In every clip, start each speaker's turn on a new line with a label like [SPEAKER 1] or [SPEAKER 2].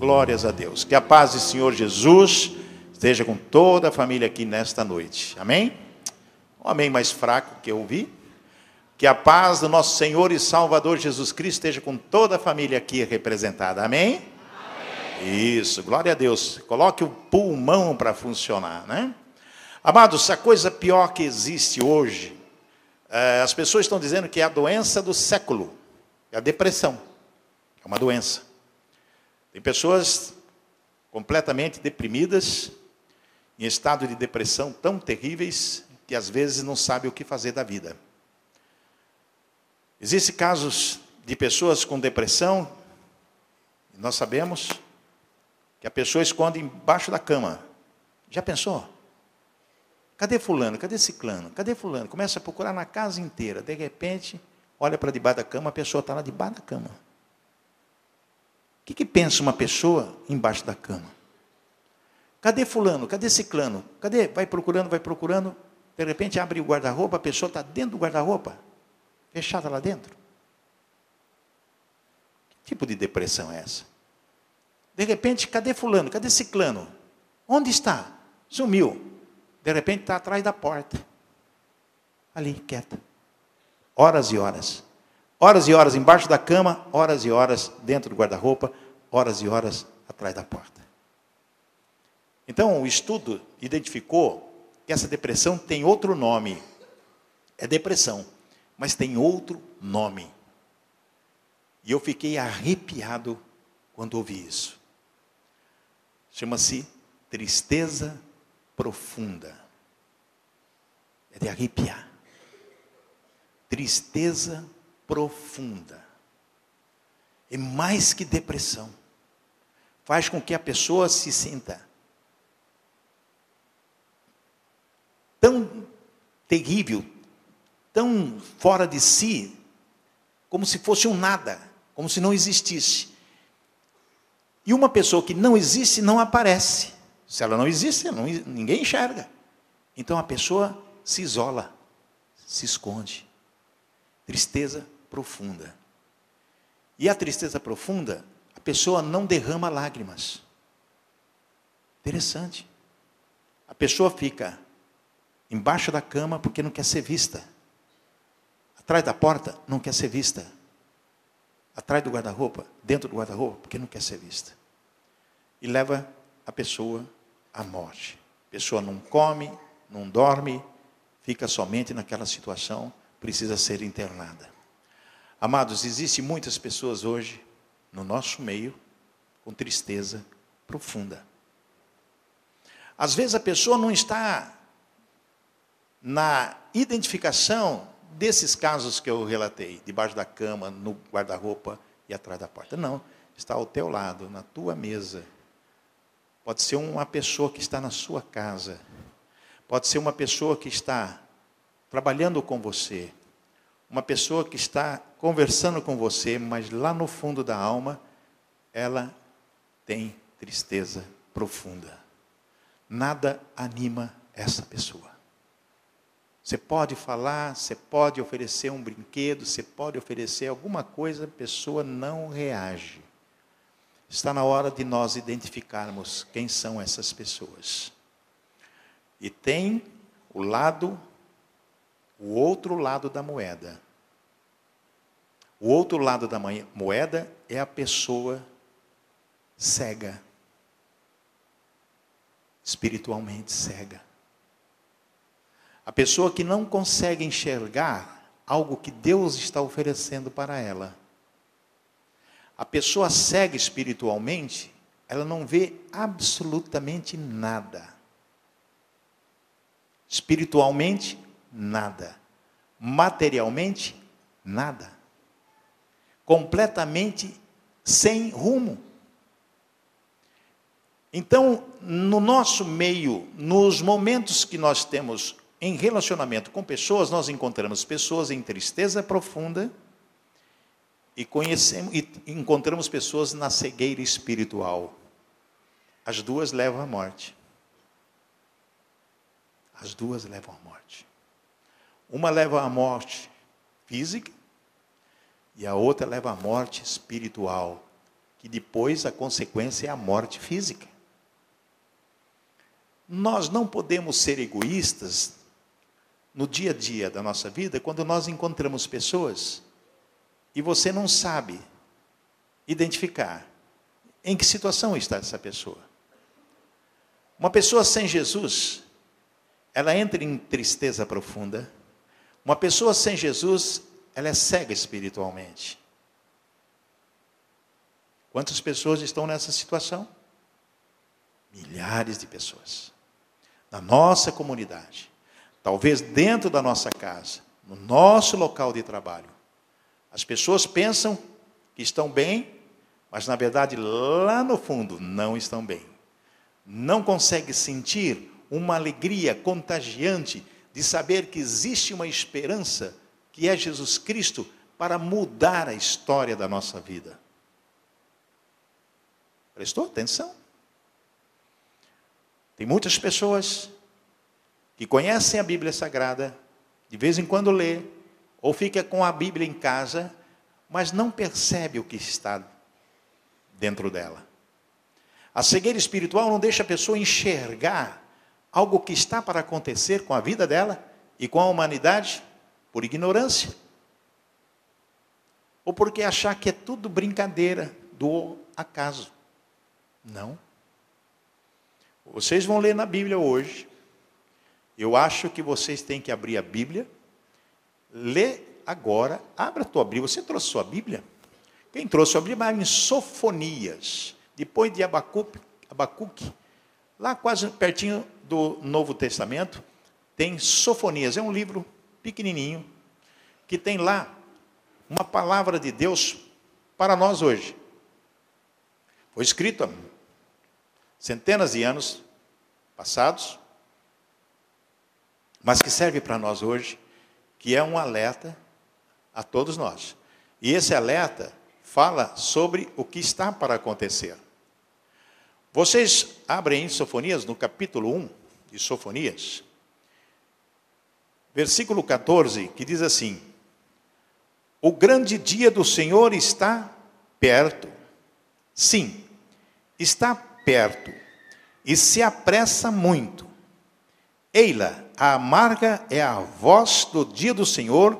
[SPEAKER 1] Glórias a Deus. Que a paz do Senhor Jesus esteja com toda a família aqui nesta noite. Amém? Um amém mais fraco que eu ouvi. Que a paz do nosso Senhor e Salvador Jesus Cristo esteja com toda a família aqui representada. Amém? Amém. Isso, glória a Deus. Coloque o pulmão para funcionar, né? Amados, a coisa pior que existe hoje, as pessoas estão dizendo que é a doença do século, é a depressão. É uma doença. Tem pessoas completamente deprimidas, em estado de depressão tão terríveis, que às vezes não sabem o que fazer da vida. Existem casos de pessoas com depressão, e nós sabemos que a pessoa esconde embaixo da cama. Já pensou? Cadê fulano? Cadê ciclano? Cadê fulano? Começa a procurar na casa inteira. De repente, olha para debaixo da cama, a pessoa está lá debaixo da cama. O que pensa uma pessoa embaixo da cama? Cadê fulano? Cadê ciclano? Cadê? Vai procurando. De repente abre o guarda-roupa, a pessoa está dentro do guarda-roupa, fechada lá dentro. Que tipo de depressão é essa? De repente, cadê fulano? Cadê ciclano? Onde está? Sumiu. De repente está atrás da porta. Ali, quieta. Horas e horas. Horas e horas embaixo da cama, horas e horas dentro do guarda-roupa, horas e horas atrás da porta. Então, o estudo identificou que essa depressão tem outro nome. É depressão, mas tem outro nome. E eu fiquei arrepiado quando ouvi isso. Chama-se tristeza profunda. É de arrepiar. Tristeza profunda. É mais que depressão. Faz com que a pessoa se sinta tão terrível, tão fora de si, como se fosse um nada, como se não existisse. E uma pessoa que não existe não aparece. Se ela não existe, ninguém enxerga. Então a pessoa se isola, se esconde. Tristeza profunda. E a tristeza profunda, a pessoa não derrama lágrimas. Interessante. A pessoa fica embaixo da cama porque não quer ser vista. Atrás da porta, não quer ser vista. Atrás do guarda-roupa, dentro do guarda-roupa, porque não quer ser vista. E leva a pessoa à morte. A pessoa não come, não dorme, fica somente naquela situação, precisa ser internada. Amados, existem muitas pessoas hoje, no nosso meio, com tristeza profunda. Às vezes a pessoa não está na identificação desses casos que eu relatei, debaixo da cama, no guarda-roupa e atrás da porta. Não, está ao teu lado, na tua mesa. Pode ser uma pessoa que está na sua casa. Pode ser uma pessoa que está trabalhando com você. Uma pessoa que está conversando com você, mas lá no fundo da alma, ela tem tristeza profunda. Nada anima essa pessoa. Você pode falar, você pode oferecer um brinquedo, você pode oferecer alguma coisa, a pessoa não reage. Está na hora de nós identificarmos quem são essas pessoas. E tem o outro lado da moeda. O outro lado da moeda é a pessoa cega. Espiritualmente cega. A pessoa que não consegue enxergar algo que Deus está oferecendo para ela. A pessoa cega espiritualmente, ela não vê absolutamente nada. Espiritualmente, nada. Materialmente, nada. Completamente sem rumo. Então, no nosso meio, nos momentos que nós temos em relacionamento com pessoas, nós encontramos pessoas em tristeza profunda e encontramos pessoas na cegueira espiritual. As duas levam à morte. As duas levam à morte. Uma leva à morte física e a outra leva à morte espiritual, que depois a consequência é a morte física. Nós não podemos ser egoístas no dia a dia da nossa vida, quando nós encontramos pessoas e você não sabe identificar em que situação está essa pessoa. Uma pessoa sem Jesus, ela entra em tristeza profunda. Uma pessoa sem Jesus, ela é cega espiritualmente. Quantas pessoas estão nessa situação? Milhares de pessoas. Na nossa comunidade, talvez dentro da nossa casa, no nosso local de trabalho. As pessoas pensam que estão bem, mas na verdade lá no fundo não estão bem. Não conseguem sentir uma alegria contagiante de saber que existe uma esperança, que é Jesus Cristo, para mudar a história da nossa vida. Prestou atenção? Tem muitas pessoas que conhecem a Bíblia Sagrada, de vez em quando lê, ou fica com a Bíblia em casa, mas não percebe o que está dentro dela. A cegueira espiritual não deixa a pessoa enxergar algo que está para acontecer com a vida dela e com a humanidade por ignorância. Ou porque achar que é tudo brincadeira do acaso. Não. Vocês vão ler na Bíblia hoje. Eu acho que vocês têm que abrir a Bíblia. Lê agora. Abra a tua Bíblia. Você trouxe sua Bíblia? Quem trouxe a Bíblia? Vai em Sofonias. Depois de Abacuque. Lá quase pertinho do Novo Testamento. Tem Sofonias. É um livro pequenininho. Que tem lá uma palavra de Deus para nós hoje. Foi escrito há centenas de anos passados, mas que serve para nós hoje, que é um alerta a todos nós. E esse alerta fala sobre o que está para acontecer. Vocês abrem em Sofonias, no capítulo 1 de Sofonias, versículo 14, que diz assim: o grande dia do Senhor está perto. Sim, está perto, e se apressa muito. Eila, a amarga é a voz do dia do Senhor,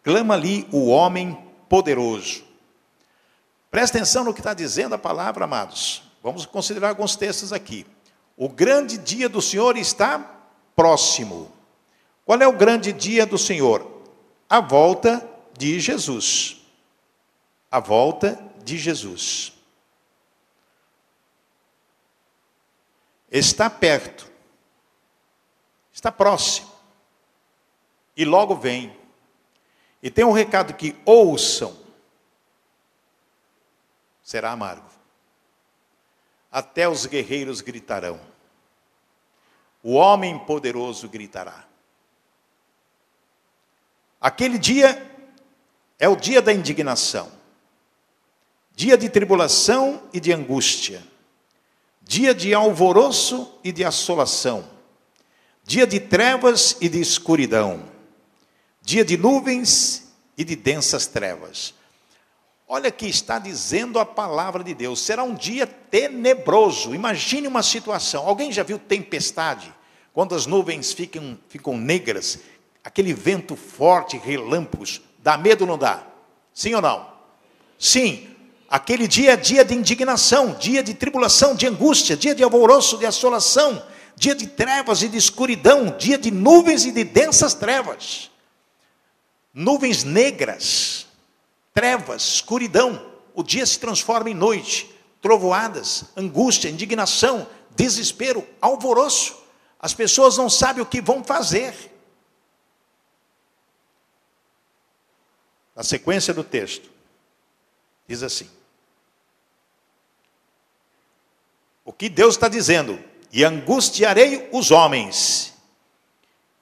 [SPEAKER 1] clama-lhe o homem poderoso. Presta atenção no que está dizendo a palavra, amados. Vamos considerar alguns textos aqui. O grande dia do Senhor está próximo. Qual é o grande dia do Senhor? A volta de Jesus. A volta de Jesus. Está perto, está próximo, e logo vem. E tem um recado que ouçam, será amargo. Até os guerreiros gritarão, o homem poderoso gritará. Aquele dia é o dia da indignação, dia de tribulação e de angústia, dia de alvoroço e de assolação, dia de trevas e de escuridão, dia de nuvens e de densas trevas. Olha que está dizendo a palavra de Deus, será um dia tenebroso. Imagine uma situação, alguém já viu tempestade? Quando as nuvens ficam negras, aquele vento forte, relâmpagos, dá medo ou não dá? Sim ou não? Sim. Aquele dia é dia de indignação, dia de tribulação, de angústia, dia de alvoroço, de assolação, dia de trevas e de escuridão, dia de nuvens e de densas trevas. Nuvens negras, trevas, escuridão. O dia se transforma em noite, trovoadas, angústia, indignação, desespero, alvoroço. As pessoas não sabem o que vão fazer. Na sequência do texto, diz assim: o que Deus está dizendo? E angustiarei os homens,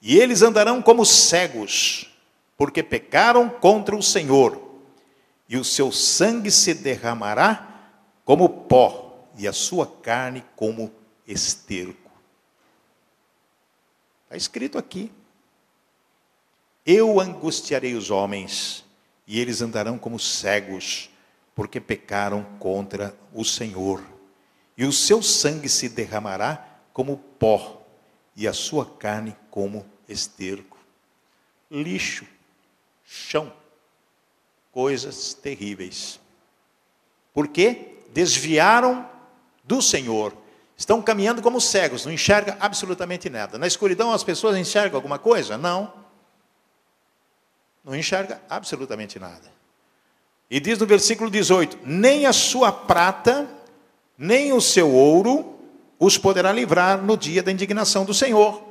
[SPEAKER 1] e eles andarão como cegos, porque pecaram contra o Senhor, e o seu sangue se derramará como pó, e a sua carne como esterco. Está escrito aqui: eu angustiarei os homens, e eles andarão como cegos, porque pecaram contra o Senhor. E o seu sangue se derramará como pó, e a sua carne como esterco. Lixo, chão, coisas terríveis. Porque desviaram do Senhor. Estão caminhando como cegos, não enxergam absolutamente nada. Na escuridão as pessoas enxergam alguma coisa? Não. Não enxerga absolutamente nada. E diz no versículo 18: nem a sua prata, nem o seu ouro os poderá livrar no dia da indignação do Senhor.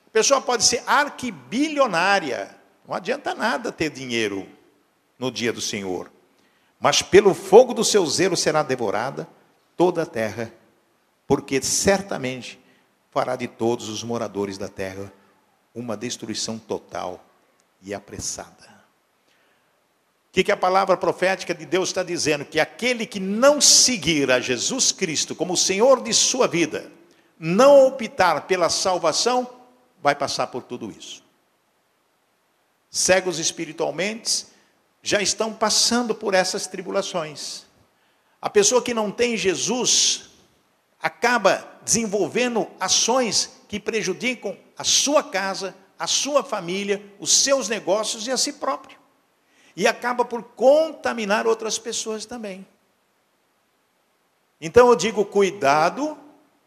[SPEAKER 1] A pessoa pode ser arquibilionária, não adianta nada ter dinheiro no dia do Senhor. Mas pelo fogo do seu zelo será devorada toda a terra, porque certamente fará de todos os moradores da terra uma destruição total e apressada. O que a palavra profética de Deus está dizendo? Que aquele que não seguir a Jesus Cristo como o Senhor de sua vida, não optar pela salvação, vai passar por tudo isso. Cegos espiritualmente já estão passando por essas tribulações. A pessoa que não tem Jesus acaba desenvolvendo ações que prejudicam a sua casa, a sua família, os seus negócios e a si próprio. E acaba por contaminar outras pessoas também. Então eu digo, cuidado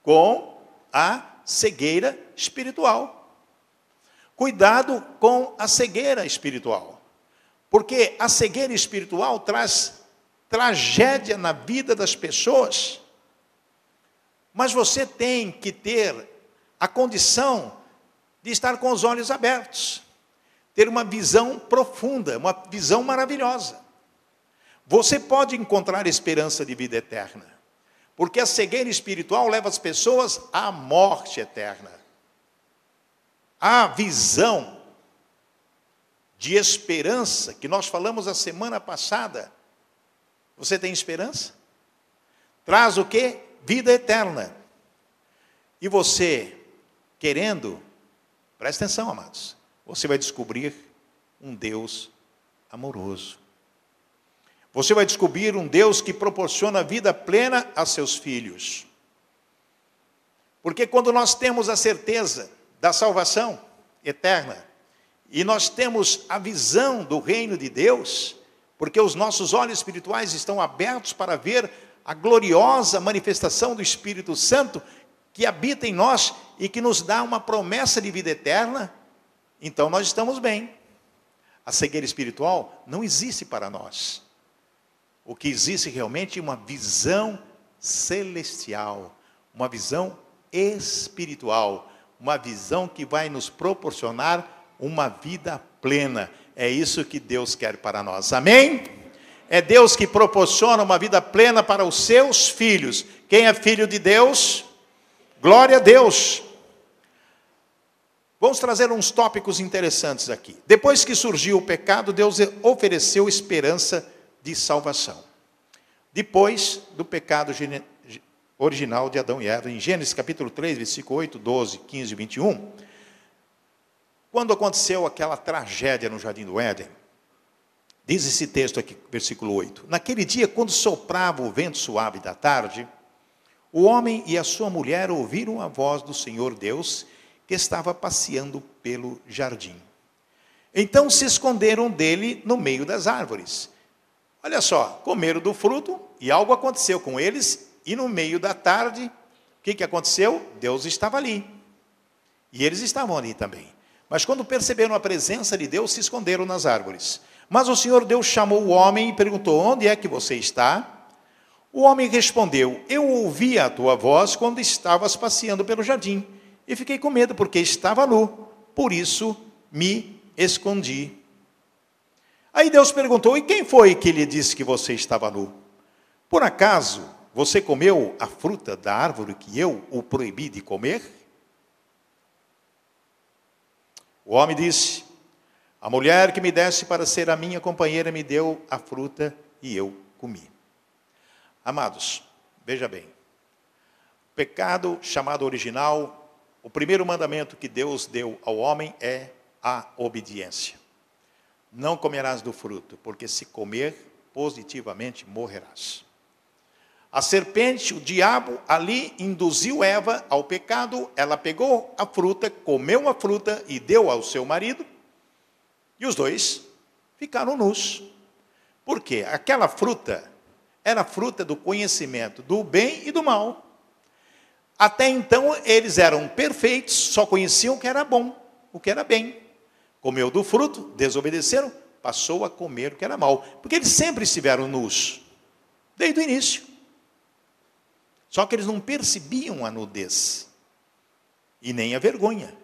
[SPEAKER 1] com a cegueira espiritual. Cuidado com a cegueira espiritual. Porque a cegueira espiritual traz tragédia na vida das pessoas. Mas você tem que ter a condição de estar com os olhos abertos. Ter uma visão profunda, uma visão maravilhosa. Você pode encontrar esperança de vida eterna. Porque a cegueira espiritual leva as pessoas à morte eterna. A visão de esperança, que nós falamos a semana passada. Você tem esperança? Traz o quê? Vida eterna. E você, querendo, presta atenção, amados, você vai descobrir um Deus amoroso. Você vai descobrir um Deus que proporciona vida plena a seus filhos. Porque quando nós temos a certeza da salvação eterna, e nós temos a visão do reino de Deus, porque os nossos olhos espirituais estão abertos para ver a gloriosa manifestação do Espírito Santo que habita em nós e que nos dá uma promessa de vida eterna, então nós estamos bem. A cegueira espiritual não existe para nós. O que existe realmente é uma visão celestial, uma visão espiritual, uma visão que vai nos proporcionar uma vida plena. É isso que Deus quer para nós. Amém? É Deus que proporciona uma vida plena para os seus filhos. Quem é filho de Deus? Glória a Deus. Vamos trazer uns tópicos interessantes aqui. Depois que surgiu o pecado, Deus ofereceu esperança de salvação. Depois do pecado original de Adão e Eva, em Gênesis capítulo 3, versículo 8, 12, 15 e 21, quando aconteceu aquela tragédia no Jardim do Éden, diz esse texto aqui, versículo 8, naquele dia, quando soprava o vento suave da tarde, o homem e a sua mulher ouviram a voz do Senhor Deus, que estava passeando pelo jardim. Então se esconderam dele no meio das árvores. Olha só, comeram do fruto e algo aconteceu com eles, e no meio da tarde, o que aconteceu? Deus estava ali. E eles estavam ali também. Mas quando perceberam a presença de Deus, se esconderam nas árvores. Mas o Senhor Deus chamou o homem e perguntou, onde é que você está? O homem respondeu, eu ouvi a tua voz quando estavas passeando pelo jardim. E fiquei com medo, porque estava nu. Por isso me escondi. Aí Deus perguntou, e quem foi que lhe disse que você estava nu? Por acaso você comeu a fruta da árvore que eu o proibi de comer? O homem disse, a mulher que me desse para ser a minha companheira me deu a fruta e eu comi. Amados, veja bem, o pecado chamado original, o primeiro mandamento que Deus deu ao homem é a obediência. Não comerás do fruto, porque se comer, positivamente morrerás. A serpente, o diabo, ali induziu Eva ao pecado. Ela pegou a fruta, comeu a fruta e deu ao seu marido. E os dois ficaram nus. Por quê? Aquela fruta era fruta do conhecimento do bem e do mal. Até então eles eram perfeitos, só conheciam o que era bom, o que era bem. Comeu do fruto, desobedeceram, passou a comer o que era mal. Porque eles sempre estiveram nus, desde o início. Só que eles não percebiam a nudez e nem a vergonha.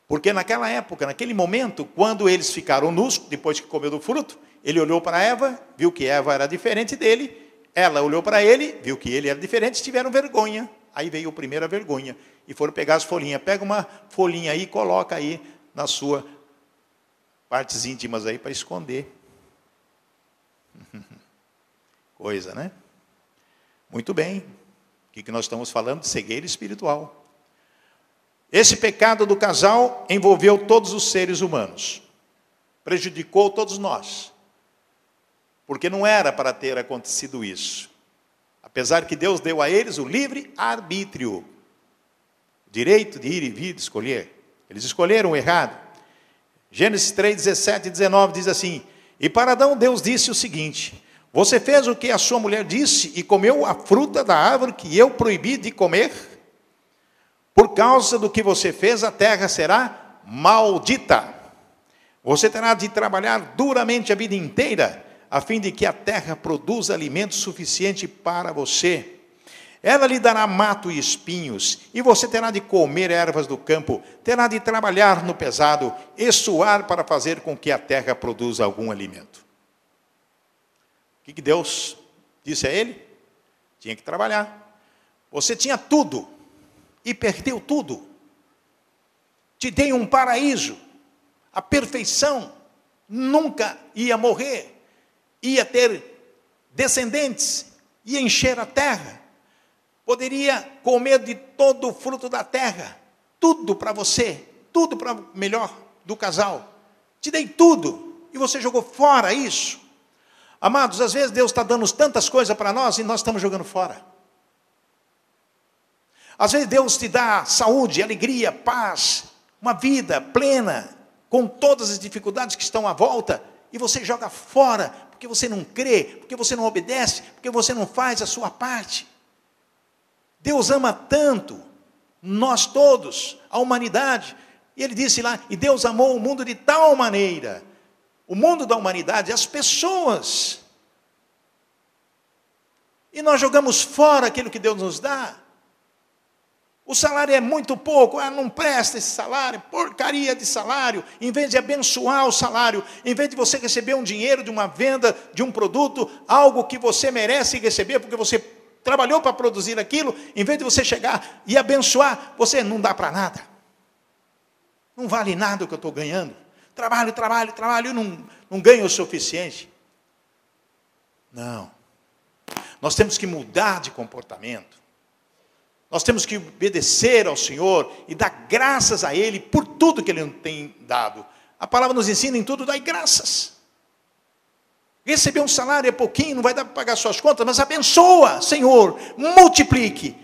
[SPEAKER 1] Porque naquela época, naquele momento, quando eles ficaram nus, depois que comeu do fruto, ele olhou para Eva, viu que Eva era diferente dele, ela olhou para ele, viu que ele era diferente, tiveram vergonha. Aí veio a primeira vergonha e foram pegar as folhinhas. Pega uma folhinha aí e coloca aí na sua partes íntimas aí para esconder. Coisa, né? Muito bem. O que nós estamos falando? De cegueira espiritual. Esse pecado do casal envolveu todos os seres humanos. Prejudicou todos nós. Porque não era para ter acontecido isso. Apesar que Deus deu a eles o livre arbítrio. O direito de ir e vir, de escolher. Eles escolheram o errado. Gênesis 3, 17 e 19 diz assim: E para Adão Deus disse o seguinte: Você fez o que a sua mulher disse e comeu a fruta da árvore que eu proibi de comer? Por causa do que você fez, a terra será maldita. Você terá de trabalhar duramente a vida inteira, a fim de que a terra produza alimento suficiente para você. Ela lhe dará mato e espinhos, e você terá de comer ervas do campo, terá de trabalhar no pesado e suar para fazer com que a terra produza algum alimento. O que Deus disse a ele? Tinha que trabalhar. Você tinha tudo e perdeu tudo. Te dei um paraíso, a perfeição, nunca ia morrer, ia ter descendentes, ia encher a terra. Poderia comer de todo o fruto da terra, tudo para você, tudo para o melhor do casal. Te dei tudo e você jogou fora isso. Amados, às vezes Deus está dando tantas coisas para nós e nós estamos jogando fora. Às vezes Deus te dá saúde, alegria, paz, uma vida plena, com todas as dificuldades que estão à volta, e você joga fora, porque você não crê, porque você não obedece, porque você não faz a sua parte. Deus ama tanto, nós todos, a humanidade, e ele disse lá, e Deus amou o mundo de tal maneira, o mundo da humanidade, as pessoas, e nós jogamos fora aquilo que Deus nos dá. O salário é muito pouco, não presta esse salário, porcaria de salário. Em vez de abençoar o salário, em vez de você receber um dinheiro de uma venda de um produto, algo que você merece receber, porque você trabalhou para produzir aquilo, em vez de você chegar e abençoar, você não dá para nada. Não vale nada o que eu estou ganhando. Trabalho, e não ganho o suficiente. Não. Nós temos que mudar de comportamento. Nós temos que obedecer ao Senhor e dar graças a Ele por tudo que Ele nos tem dado. A palavra nos ensina em tudo, dai graças. Receber um salário é pouquinho, não vai dar para pagar suas contas, mas abençoa, Senhor, multiplique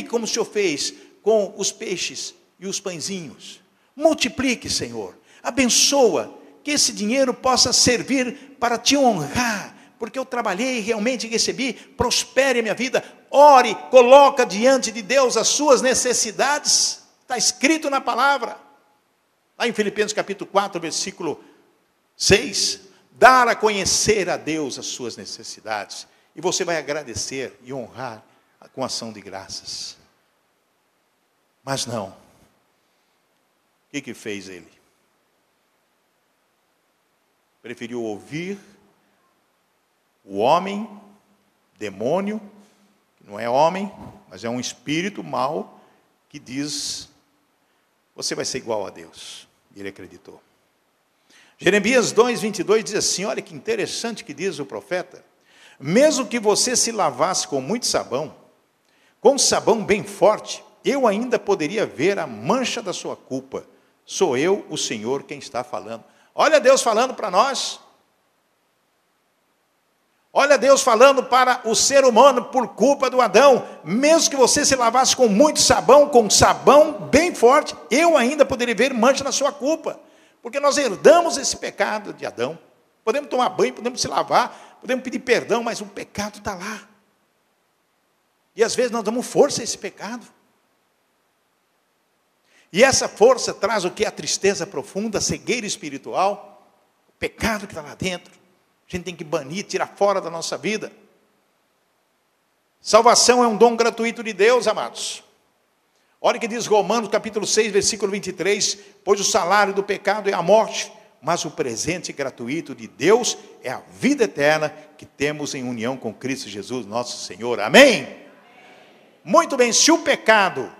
[SPEAKER 1] como o Senhor fez com os peixes e os pãezinhos. Multiplique, Senhor, abençoa, que esse dinheiro possa servir para te honrar, porque eu trabalhei, realmente recebi, prospere a minha vida. Ore, coloca diante de Deus as suas necessidades, está escrito na palavra, lá em Filipenses capítulo 4, versículo 6, dar a conhecer a Deus as suas necessidades, e você vai agradecer e honrar com ação de graças. Mas não, o que fez ele? Preferiu ouvir o homem, demônio, que não é homem, mas é um espírito mau, que diz, você vai ser igual a Deus. E ele acreditou. Jeremias 2:22 diz assim, olha que interessante que diz o profeta, mesmo que você se lavasse com muito sabão, com sabão bem forte, eu ainda poderia ver a mancha da sua culpa. Sou eu, o Senhor, quem está falando. Olha Deus falando para nós. Olha Deus falando para o ser humano por culpa do Adão. Mesmo que você se lavasse com muito sabão, com sabão bem forte, eu ainda poderia ver mancha na sua culpa. Porque nós herdamos esse pecado de Adão. Podemos tomar banho, podemos se lavar, podemos pedir perdão, mas o pecado está lá. E às vezes nós damos força a esse pecado. E essa força traz o que? A tristeza profunda, a cegueira espiritual, o pecado que está lá dentro. A gente tem que banir, tirar fora da nossa vida. Salvação é um dom gratuito de Deus, amados. Olha o que diz Romanos capítulo 6, versículo 23. Pois o salário do pecado é a morte, mas o presente gratuito de Deus é a vida eterna que temos em união com Cristo Jesus, nosso Senhor. Amém? Muito bem, se o pecado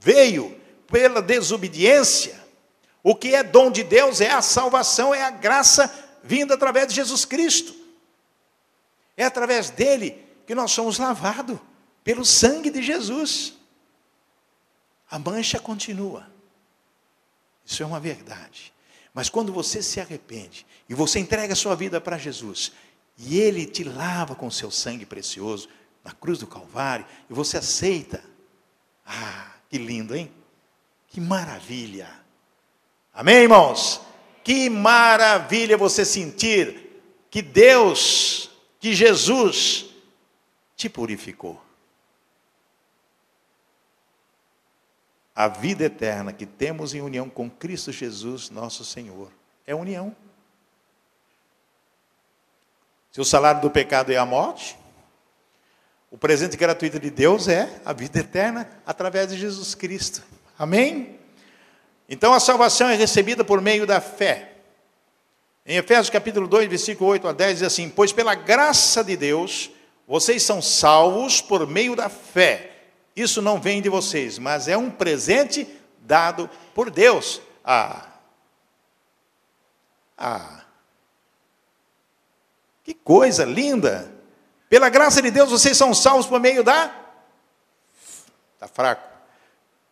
[SPEAKER 1] veio pela desobediência, o que é dom de Deus é a salvação, é a graça vinda através de Jesus Cristo. É através dele que nós somos lavados, pelo sangue de Jesus. A mancha continua. Isso é uma verdade. Mas quando você se arrepende, e você entrega a sua vida para Jesus, e ele te lava com o seu sangue precioso, na cruz do Calvário, e você aceita. Ah, que lindo, hein? Que maravilha. Amém, irmãos? Que maravilha você sentir que Deus, que Jesus, te purificou. A vida eterna que temos em união com Cristo Jesus, nosso Senhor, é união. Se o salário do pecado é a morte, o presente gratuito de Deus é a vida eterna através de Jesus Cristo. Amém? Então a salvação é recebida por meio da fé. Em Efésios capítulo 2, versículo 8 a 10, diz assim: pois pela graça de Deus, vocês são salvos por meio da fé. Isso não vem de vocês, mas é um presente dado por Deus. Que coisa linda! Pela graça de Deus, vocês são salvos por meio da... Está fraco.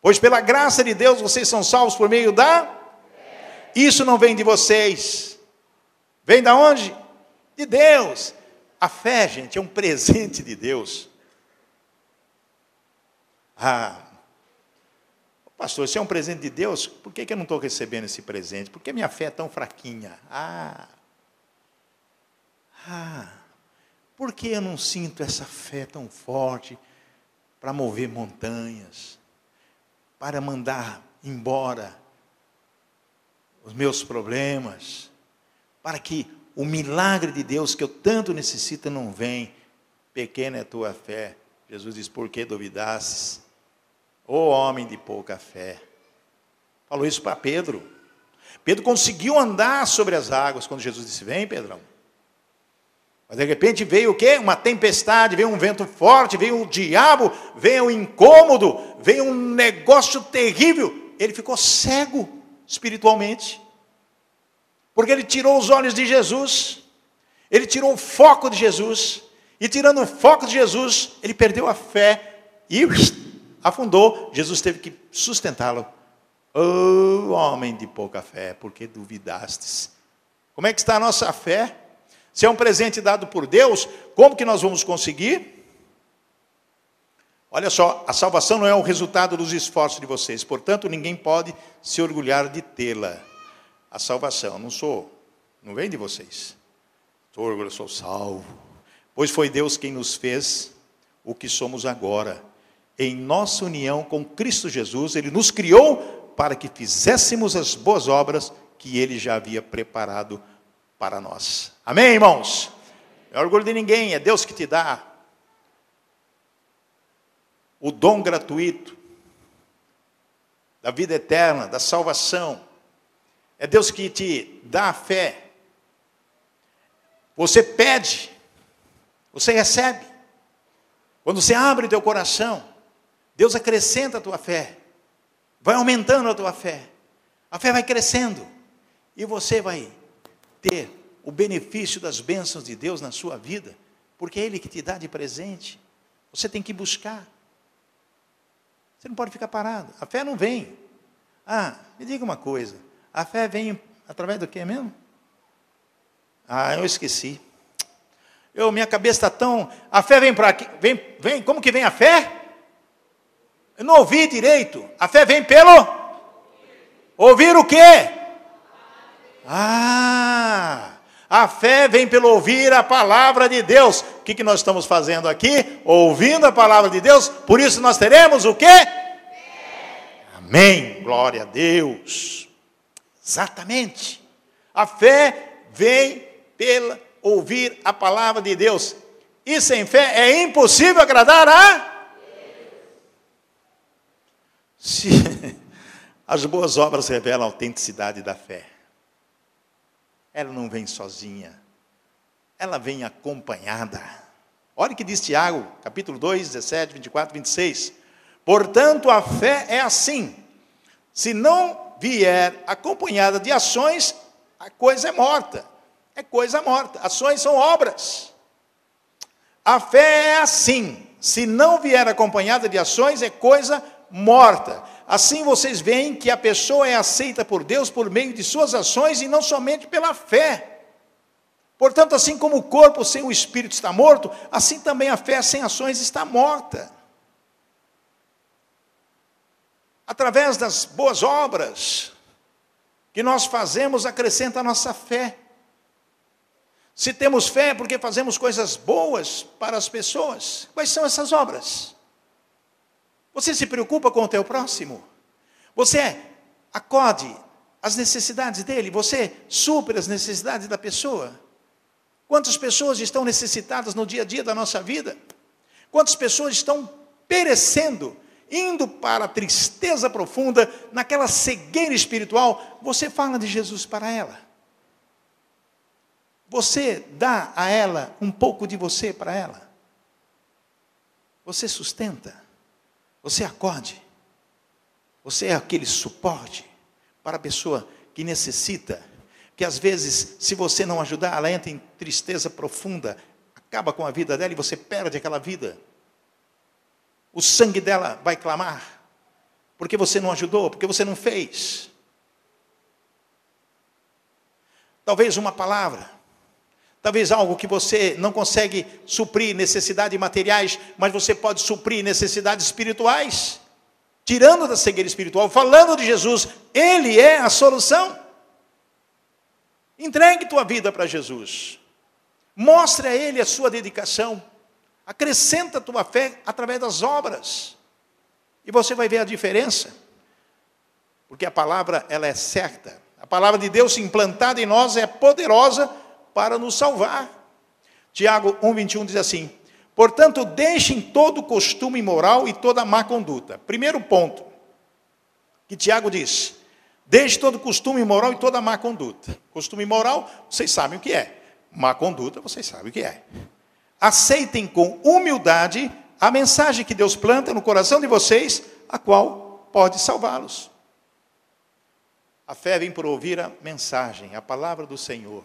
[SPEAKER 1] Pois pela graça de Deus, vocês são salvos por meio da... Isso não vem de vocês. Vem da onde? De Deus. A fé, gente, é um presente de Deus. Pastor, se é um presente de Deus, por que eu não estou recebendo esse presente? Por que minha fé é tão fraquinha? Por que eu não sinto essa fé tão forte para mover montanhas, para mandar embora os meus problemas, para que o milagre de Deus que eu tanto necessito não venha? Pequena é a tua fé. Jesus diz: por que duvidasses, ó homem de pouca fé? Falou isso para Pedro. Pedro conseguiu andar sobre as águas quando Jesus disse: vem, Pedrão. Mas de repente veio o quê? Uma tempestade, veio um vento forte, veio o diabo, veio um incômodo, veio um negócio terrível. Ele ficou cego espiritualmente, porque ele tirou os olhos de Jesus, ele tirou o foco de Jesus, e tirando o foco de Jesus, ele perdeu a fé e afundou. Jesus teve que sustentá-lo. Ô homem de pouca fé, por que duvidastes? Como é que está a nossa fé? Se é um presente dado por Deus, como que nós vamos conseguir? Olha só, a salvação não é o resultado dos esforços de vocês, portanto, ninguém pode se orgulhar de tê-la. A salvação não vem de vocês. Sou salvo. Pois foi Deus quem nos fez o que somos agora. Em nossa união com Cristo Jesus, Ele nos criou para que fizéssemos as boas obras que Ele já havia preparado para nós. Amém, irmãos? Não é orgulho de ninguém, é Deus que te dá o dom gratuito da vida eterna, da salvação. É Deus que te dá a fé. Você pede, você recebe. Quando você abre teu coração, Deus acrescenta a tua fé, vai aumentando a tua fé, a fé vai crescendo, e você vai ter o benefício das bênçãos de Deus na sua vida, porque é Ele que te dá de presente. Você tem que buscar, você não pode ficar parado. A fé não vem. Me diga uma coisa, a fé vem através do que mesmo? Eu esqueci. Minha cabeça está tão... A fé vem para aqui. Vem, como que vem a fé? Eu não ouvi direito. A fé vem pelo... Ouvir o quê? A fé vem pelo ouvir a palavra de Deus. O que nós estamos fazendo aqui? Ouvindo a palavra de Deus. Por isso nós teremos o quê? Amém. Glória a Deus. Exatamente. A fé vem pela ouvir a palavra de Deus. E sem fé é impossível agradar a Deus. As boas obras revelam a autenticidade da fé. Ela não vem sozinha. Ela vem acompanhada. Olha o que diz Tiago, capítulo 2, 17, 24, 26. Portanto, a fé é assim. Se não vier acompanhada de ações, a coisa é morta. É coisa morta. Ações são obras. A fé é assim. Se não vier acompanhada de ações, é coisa morta. Assim vocês veem que a pessoa é aceita por Deus por meio de suas ações e não somente pela fé. Portanto, assim como o corpo sem o espírito está morto, assim também a fé sem ações está morta. Através das boas obras que nós fazemos, acrescenta a nossa fé. Se temos fé, é porque fazemos coisas boas para as pessoas. Quais são essas obras? Você se preocupa com o teu próximo? Você acode às necessidades dele? Você supre as necessidades da pessoa? Quantas pessoas estão necessitadas no dia a dia da nossa vida? Quantas pessoas estão perecendo, indo para a tristeza profunda, naquela cegueira espiritual? Você fala de Jesus para ela. Você dá a ela um pouco de você para ela. Você sustenta. Você acode. Você é aquele suporte para a pessoa que necessita. Que às vezes, se você não ajudar, ela entra em tristeza profunda, acaba com a vida dela e você perde aquela vida. O sangue dela vai clamar. Porque você não ajudou, porque você não fez. Talvez uma palavra. Talvez algo que você não consegue suprir necessidades materiais, mas você pode suprir necessidades espirituais. Tirando da cegueira espiritual, falando de Jesus, Ele é a solução. Entregue tua vida para Jesus. Mostre a Ele a sua dedicação. Acrescenta a tua fé através das obras. E você vai ver a diferença. Porque a palavra, ela é certa. A palavra de Deus implantada em nós é poderosa para nos salvar. Tiago 1:21 diz assim: portanto, deixem todo costume imoral e toda má conduta. Primeiro ponto que Tiago diz: deixe todo costume imoral e toda má conduta. Costume imoral, vocês sabem o que é. Má conduta, vocês sabem o que é. Aceitem com humildade a mensagem que Deus planta no coração de vocês, a qual pode salvá-los. A fé vem por ouvir a mensagem, a palavra do Senhor.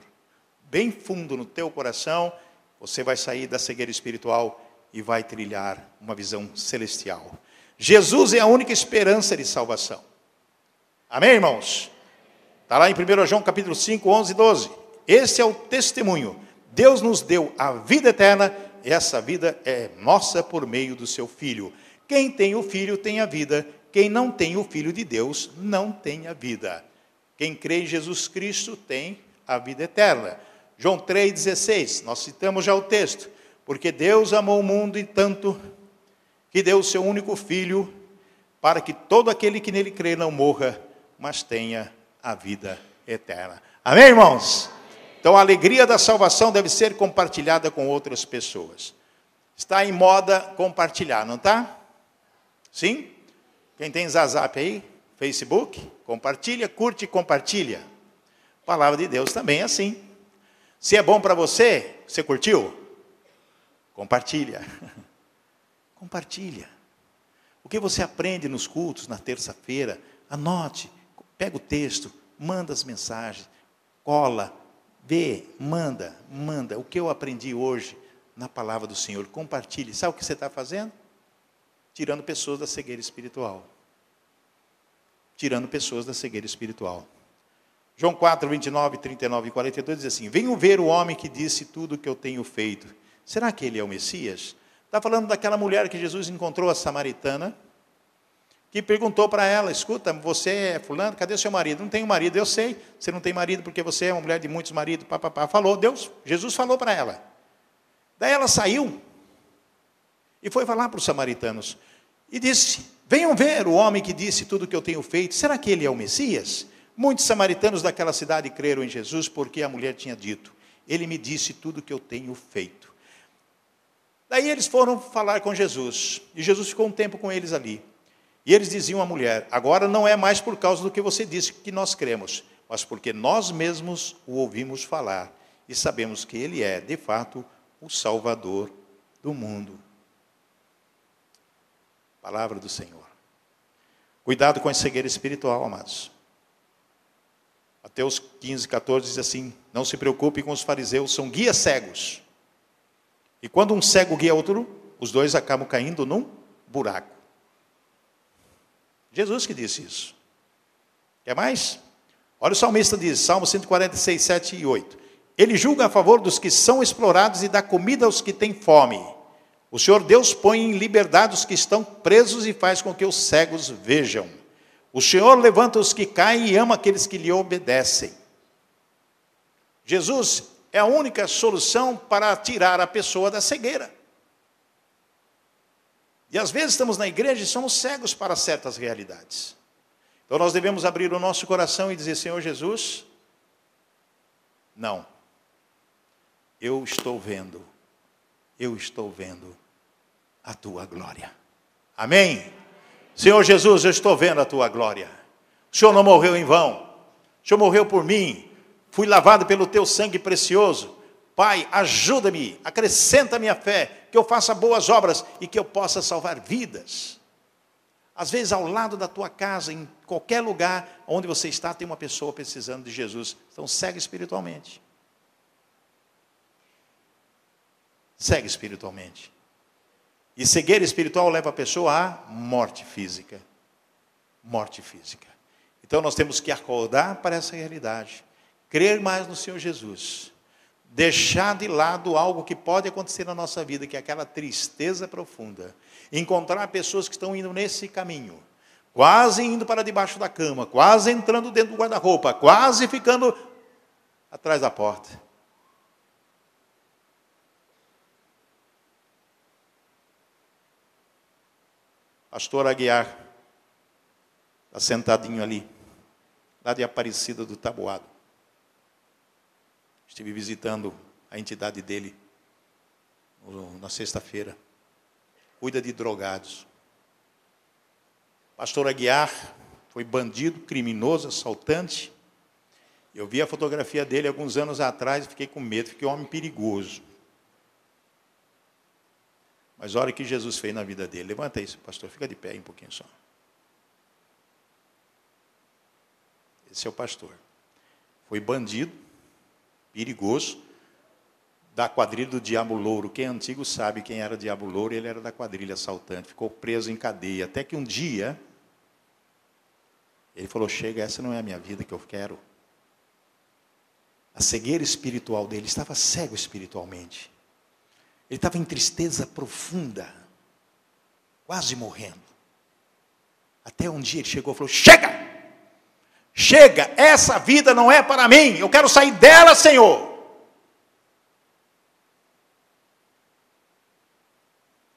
[SPEAKER 1] Bem fundo no teu coração, você vai sair da cegueira espiritual e vai trilhar uma visão celestial. Jesus é a única esperança de salvação. Amém, irmãos? Está lá em 1 João capítulo 5, 11 e 12. Esse é o testemunho. Deus nos deu a vida eterna, e essa vida é nossa por meio do seu Filho. Quem tem o Filho tem a vida, quem não tem o Filho de Deus não tem a vida. Quem crê em Jesus Cristo tem a vida eterna. João 3,16, nós citamos já o texto. Porque Deus amou o mundo e tanto que deu o seu único Filho, para que todo aquele que nele crê não morra, mas tenha a vida eterna. Amém, irmãos? Então a alegria da salvação deve ser compartilhada com outras pessoas. Está em moda compartilhar, não está? Sim? Quem tem Zazap aí? Facebook? Compartilha, curte e compartilha. A palavra de Deus também é assim. Se é bom para você, você curtiu? Compartilha. Compartilha. O que você aprende nos cultos, na terça-feira, anote, pega o texto, manda as mensagens, cola, vê, manda. O que eu aprendi hoje na palavra do Senhor, compartilhe. Sabe o que você está fazendo? Tirando pessoas da cegueira espiritual. Tirando pessoas da cegueira espiritual. João 4, 29, 39 e 42 diz assim: venham ver o homem que disse tudo o que eu tenho feito. Será que ele é o Messias? Está falando daquela mulher que Jesus encontrou, a samaritana, que perguntou para ela: escuta, você é fulano, cadê o seu marido? Não tenho marido. Eu sei, você não tem marido porque você é uma mulher de muitos maridos. Falou, Jesus falou para ela. Daí ela saiu e foi falar para os samaritanos. E disse: venham ver o homem que disse tudo o que eu tenho feito. Será que ele é o Messias? Muitos samaritanos daquela cidade creram em Jesus porque a mulher tinha dito: ele me disse tudo o que eu tenho feito. Daí eles foram falar com Jesus. E Jesus ficou um tempo com eles ali. E eles diziam à mulher: agora não é mais por causa do que você disse que nós cremos, mas porque nós mesmos o ouvimos falar e sabemos que ele é, de fato, o Salvador do mundo. Palavra do Senhor. Cuidado com a cegueira espiritual, amados. Mateus 15, 14 diz assim: não se preocupe com os fariseus, são guias cegos. E quando um cego guia outro, os dois acabam caindo num buraco. Jesus que disse isso. Quer mais? Olha o salmista diz, Salmo 146, 7 e 8. Ele julga a favor dos que são explorados e dá comida aos que têm fome. O Senhor Deus põe em liberdade os que estão presos e faz com que os cegos vejam. O Senhor levanta os que caem e ama aqueles que lhe obedecem. Jesus é a única solução para tirar a pessoa da cegueira. E às vezes estamos na igreja e somos cegos para certas realidades. Então nós devemos abrir o nosso coração e dizer: Senhor Jesus, não, eu estou vendo a tua glória. Amém? Senhor Jesus, eu estou vendo a tua glória. O Senhor não morreu em vão. O Senhor morreu por mim. Fui lavado pelo teu sangue precioso. Pai, ajuda-me, acrescenta a minha fé, que eu faça boas obras e que eu possa salvar vidas. Às vezes, ao lado da tua casa, em qualquer lugar onde você está, tem uma pessoa precisando de Jesus. Então, segue espiritualmente. Segue espiritualmente. E cegueira espiritual leva a pessoa à morte física. Morte física. Então, nós temos que acordar para essa realidade. Crer mais no Senhor Jesus. Deixar de lado algo que pode acontecer na nossa vida, que é aquela tristeza profunda. Encontrar pessoas que estão indo nesse caminho, quase indo para debaixo da cama, quase entrando dentro do guarda-roupa, quase ficando atrás da porta. Pastor Aguiar está sentadinho ali, lá de Aparecida do Taboado. Estive visitando a entidade dele na sexta-feira. Cuida de drogados. Pastor Aguiar foi bandido, criminoso, assaltante. Eu vi a fotografia dele alguns anos atrás e fiquei com medo, fiquei um homem perigoso. Mas olha o que Jesus fez na vida dele. Levanta isso, pastor, fica de pé aí um pouquinho só. Esse é o pastor. Foi bandido, perigoso, da quadrilha do Diabo Louro. Quem é antigo sabe quem era o Diabo Louro, ele era da quadrilha assaltante, ficou preso em cadeia, até que um dia, ele falou: chega, essa não é a minha vida que eu quero. A cegueira espiritual dele, estava cego espiritualmente. Ele estava em tristeza profunda, quase morrendo. Até um dia ele chegou e falou: chega! Chega, essa vida não é para mim, eu quero sair dela, Senhor.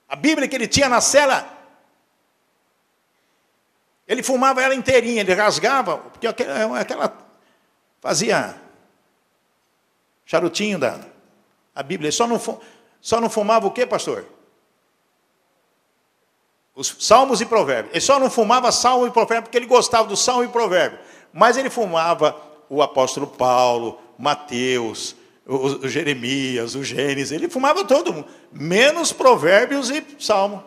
[SPEAKER 1] A Bíblia que ele tinha na cela, ele fumava ela inteirinha, ele rasgava, porque aquela fazia charutinho a Bíblia. Ele só não fumava o quê, pastor? Os salmos e provérbios. Ele só não fumava salmo e provérbio porque ele gostava do salmo e provérbio. Mas ele fumava o apóstolo Paulo, Mateus, o Jeremias, o Gênesis. Ele fumava todo mundo, menos provérbios e salmo.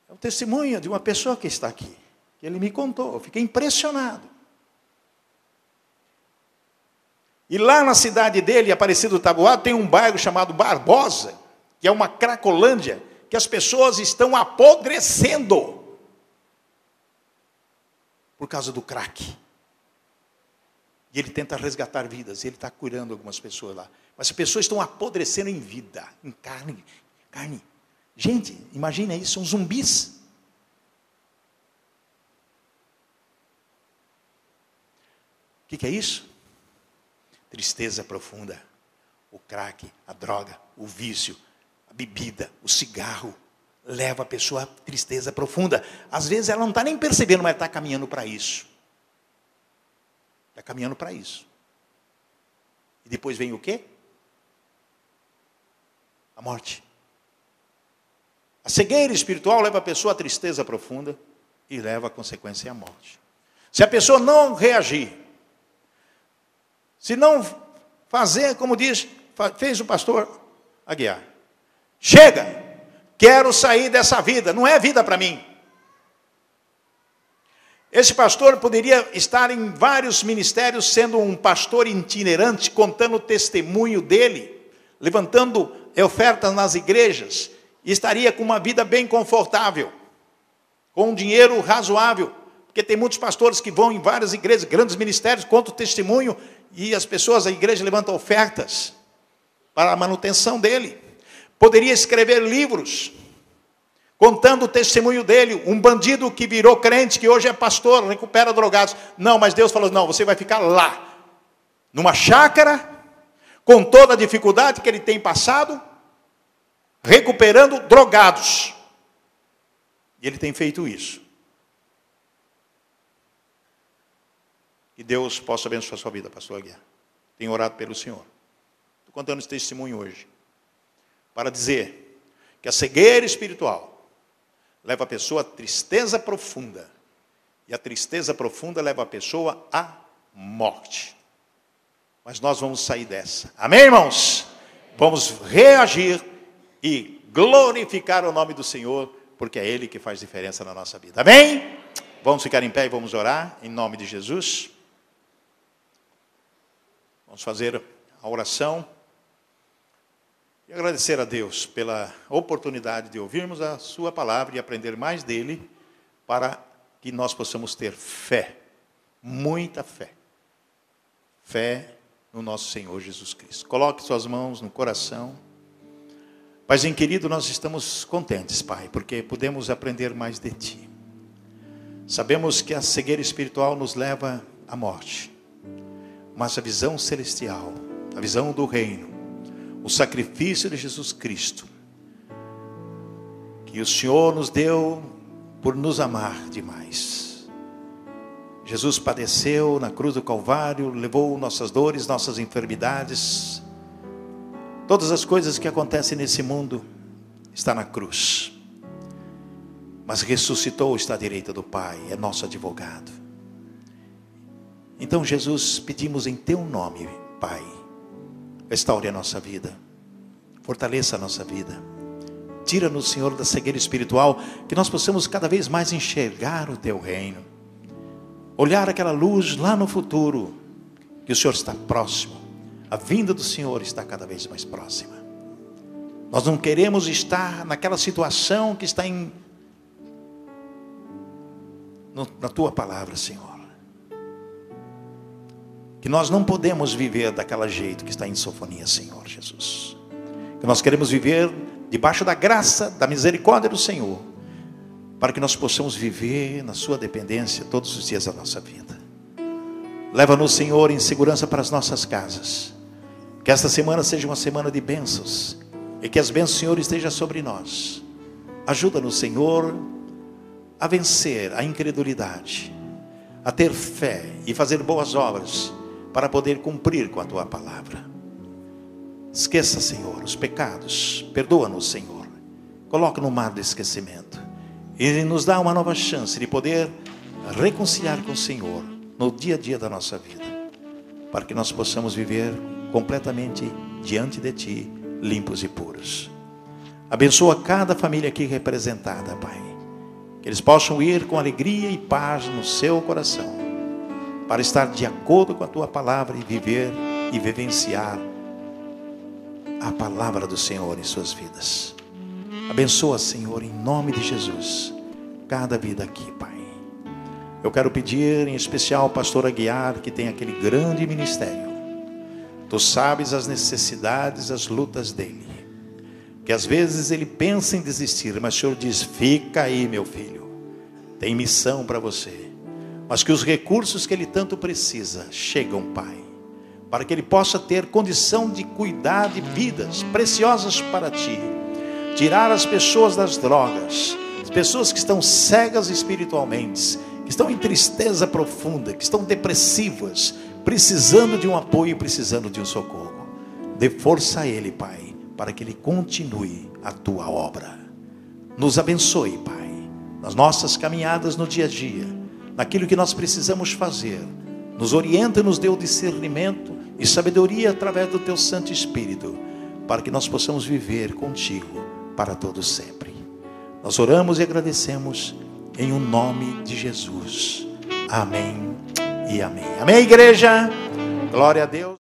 [SPEAKER 1] É o testemunho de uma pessoa que está aqui, que ele me contou. Eu fiquei impressionado. E lá na cidade dele, Aparecida do Taboado, tem um bairro chamado Barbosa, que é uma cracolândia, que as pessoas estão apodrecendo. por causa do crack. E ele tenta resgatar vidas, ele está curando algumas pessoas lá. Mas as pessoas estão apodrecendo em vida, em carne. Gente, imagina isso, são zumbis. O que é isso? Tristeza profunda. O crack, a droga, o vício, a bebida, o cigarro, leva a pessoa a tristeza profunda. Às vezes ela não está nem percebendo, mas está caminhando para isso. Está caminhando para isso. E depois vem o quê? A morte. A cegueira espiritual leva a pessoa a tristeza profunda e leva a consequência à morte. Se a pessoa não reagir, se não fazer como fez o pastor Aguiar, chega, quero sair dessa vida, não é vida para mim. Esse pastor poderia estar em vários ministérios, sendo um pastor itinerante, contando o testemunho dele, levantando ofertas nas igrejas, e estaria com uma vida bem confortável, com um dinheiro razoável, porque tem muitos pastores que vão em várias igrejas, grandes ministérios, contam o testemunho, e as pessoas, a igreja levanta ofertas para a manutenção dele. Poderia escrever livros, contando o testemunho dele, um bandido que virou crente, que hoje é pastor, recupera drogados. Não, mas Deus falou, não, você vai ficar lá, numa chácara, com toda a dificuldade que ele tem passado, recuperando drogados. E ele tem feito isso. Que Deus possa abençoar a sua vida, pastor Aguiar. Tenho orado pelo Senhor. Estou contando esse testemunho hoje, para dizer que a cegueira espiritual leva a pessoa a tristeza profunda. E a tristeza profunda leva a pessoa à morte. Mas nós vamos sair dessa. Amém, irmãos? Vamos reagir e glorificar o nome do Senhor, porque é Ele que faz diferença na nossa vida. Amém? Vamos ficar em pé e vamos orar em nome de Jesus. Vamos fazer a oração. E agradecer a Deus pela oportunidade de ouvirmos a sua palavra e aprender mais dele, para que nós possamos ter fé, muita fé. Fé no nosso Senhor Jesus Cristo. Coloque suas mãos no coração. Paizinho querido, nós estamos contentes, Pai, porque podemos aprender mais de Ti. Sabemos que a cegueira espiritual nos leva à morte, mas a visão celestial, a visão do reino, o sacrifício de Jesus Cristo, que o Senhor nos deu por nos amar demais. Jesus padeceu na cruz do Calvário, levou nossas dores, nossas enfermidades, todas as coisas que acontecem nesse mundo, está na cruz. Mas ressuscitou, está à direita do Pai, é nosso advogado. Então, Jesus, pedimos em Teu nome, Pai, restaure a nossa vida, fortaleça a nossa vida, tira-nos, Senhor, da cegueira espiritual, que nós possamos cada vez mais enxergar o Teu reino, olhar aquela luz lá no futuro, que o Senhor está próximo, a vinda do Senhor está cada vez mais próxima. Nós não queremos estar naquela situação que está na Tua palavra, Senhor. Que nós não podemos viver daquele jeito que está em sinfonia, Senhor Jesus. Que nós queremos viver debaixo da graça, da misericórdia do Senhor, para que nós possamos viver na Sua dependência todos os dias da nossa vida. Leva-nos, Senhor, em segurança para as nossas casas. Que esta semana seja uma semana de bênçãos, e que as bênçãos do Senhor estejam sobre nós. Ajuda-nos, Senhor, a vencer a incredulidade, a ter fé e fazer boas obras, para poder cumprir com a Tua palavra. Esqueça, Senhor, os pecados, perdoa-nos, Senhor, coloca no mar do esquecimento, e nos dá uma nova chance de poder reconciliar com o Senhor, no dia a dia da nossa vida, para que nós possamos viver completamente diante de Ti, limpos e puros. Abençoa cada família aqui representada, Pai, que eles possam ir com alegria e paz no seu coração, para estar de acordo com a Tua palavra e viver e vivenciar a palavra do Senhor em suas vidas. Abençoa, Senhor, em nome de Jesus, cada vida aqui, Pai. Eu quero pedir em especial ao pastor Aguiar, que tem aquele grande ministério. Tu sabes as necessidades, as lutas dele. Que às vezes ele pensa em desistir, mas o Senhor diz: fica aí, meu filho. Tem missão para você. Mas que os recursos que ele tanto precisa chegam, Pai. Para que ele possa ter condição de cuidar de vidas preciosas para Ti. Tirar as pessoas das drogas. As pessoas que estão cegas espiritualmente. Que estão em tristeza profunda, que estão depressivas, precisando de um apoio, precisando de um socorro. Dê força a ele, Pai, para que ele continue a Tua obra. Nos abençoe, Pai, nas nossas caminhadas no dia a dia, naquilo que nós precisamos fazer. Nos orienta e nos dê o discernimento e sabedoria através do Teu Santo Espírito, para que nós possamos viver contigo para todo sempre. Nós oramos e agradecemos em o nome de Jesus. Amém e amém. Amém, igreja. Glória a Deus.